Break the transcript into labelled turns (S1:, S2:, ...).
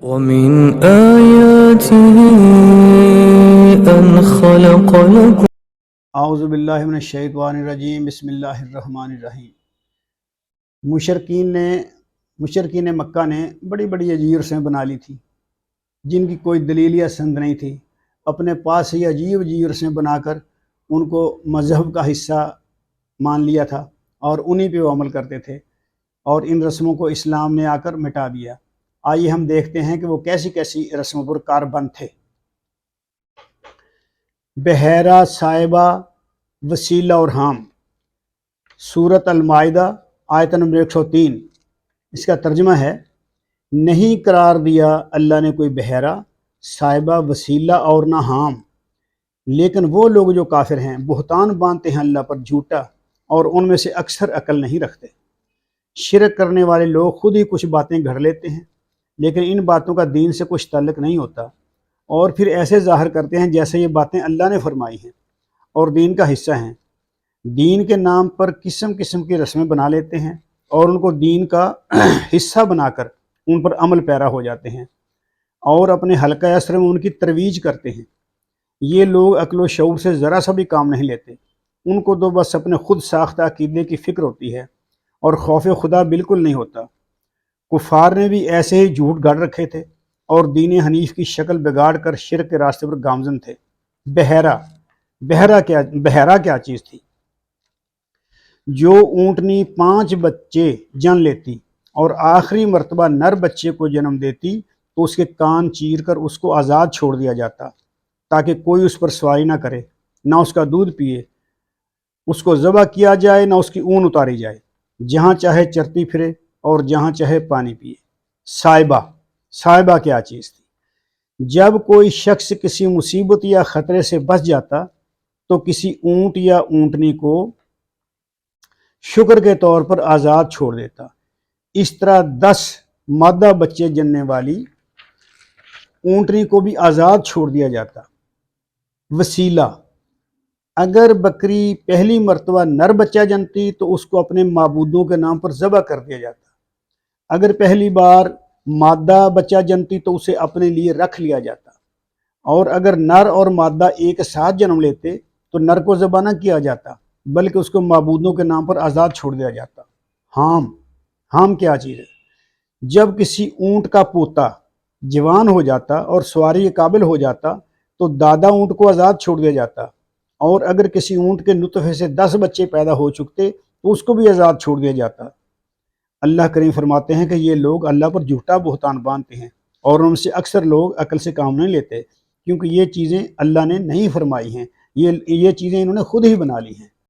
S1: ومن آياته أن خلق لكم
S2: اعوذ باللہ من الشیطان الرجیم بسم اللہ الرحمن الرحیم۔ مشرکین مکہ نے بڑی بڑی عجیب رسمیں بنا لی تھی جن کی کوئی دلیل یا سند نہیں تھی۔ اپنے پاس ہی عجیب رسمیں بنا کر ان کو مذہب کا حصہ مان لیا تھا اور انہی پہ وہ عمل کرتے تھے، اور ان رسموں کو اسلام نے آ کر مٹا دیا۔ آئیے ہم دیکھتے ہیں کہ وہ کیسی کیسی رسموں پر کاربند تھے۔ بحیرہ، صائبہ، وسیلہ اور حام۔ سورۃ المائدہ آیت نمبر 103۔ اس کا ترجمہ ہے، نہیں قرار دیا اللہ نے کوئی بحیرہ، صائبہ، وسیلہ اور نہ حام، لیکن وہ لوگ جو کافر ہیں بہتان باندھتے ہیں اللہ پر جھوٹا، اور ان میں سے اکثر عقل نہیں رکھتے۔ شرک کرنے والے لوگ خود ہی کچھ باتیں گھڑ لیتے ہیں، لیکن ان باتوں کا دین سے کچھ تعلق نہیں ہوتا، اور پھر ایسے ظاہر کرتے ہیں جیسے یہ باتیں اللہ نے فرمائی ہیں اور دین کا حصہ ہیں۔ دین کے نام پر قسم قسم کی رسمیں بنا لیتے ہیں اور ان کو دین کا حصہ بنا کر ان پر عمل پیرا ہو جاتے ہیں، اور اپنے حلقہ اسر میں ان کی ترویج کرتے ہیں۔ یہ لوگ عقل و شعور سے ذرا سا بھی کام نہیں لیتے، ان کو تو بس اپنے خود ساختہ عقیدے کی فکر ہوتی ہے اور خوف خدا بالکل نہیں ہوتا۔ کفار نے بھی ایسے ہی جھوٹ گاڑ رکھے تھے اور دین حنیف کی شکل بگاڑ کر شرک کے راستے پر گامزن تھے۔ بحیرہ کیا چیز تھی؟ جو اونٹنی 5 بچے جن لیتی اور آخری مرتبہ نر بچے کو جنم دیتی تو اس کے کان چیر کر اس کو آزاد چھوڑ دیا جاتا، تاکہ کوئی اس پر سواری نہ کرے، نہ اس کا دودھ پیے، اس کو ذبح کیا جائے، نہ اس کی اون اتاری جائے، جہاں چاہے چرتی پھرے اور جہاں چاہے پانی پیے۔ صائبہ کیا چیز تھی؟ جب کوئی شخص کسی مصیبت یا خطرے سے بچ جاتا تو کسی اونٹ یا اونٹنی کو شکر کے طور پر آزاد چھوڑ دیتا۔ اس طرح 10 مادہ بچے جننے والی اونٹنی کو بھی آزاد چھوڑ دیا جاتا۔ وسیلہ، اگر بکری پہلی مرتبہ نر بچہ جنتی تو اس کو اپنے معبودوں کے نام پر ذبح کر دیا جاتا۔ اگر پہلی بار مادہ بچہ جنتی تو اسے اپنے لیے رکھ لیا جاتا، اور اگر نر اور مادہ ایک ساتھ جنم لیتے تو نر کو ذبح نہ کیا جاتا بلکہ اس کو معبودوں کے نام پر آزاد چھوڑ دیا جاتا۔ حام کیا چیز ہے؟ جب کسی اونٹ کا پوتا جوان ہو جاتا اور سواری کے قابل ہو جاتا تو دادا اونٹ کو آزاد چھوڑ دیا جاتا، اور اگر کسی اونٹ کے نطفے سے 10 بچے پیدا ہو چکتے تو اس کو بھی آزاد چھوڑ دیا جاتا۔ اللہ کریم فرماتے ہیں کہ یہ لوگ اللہ پر جھوٹا بہتان باندھتے ہیں، اور ان سے اکثر لوگ عقل سے کام نہیں لیتے، کیونکہ یہ چیزیں اللہ نے نہیں فرمائی ہیں، یہ چیزیں انہوں نے خود ہی بنا لی ہیں۔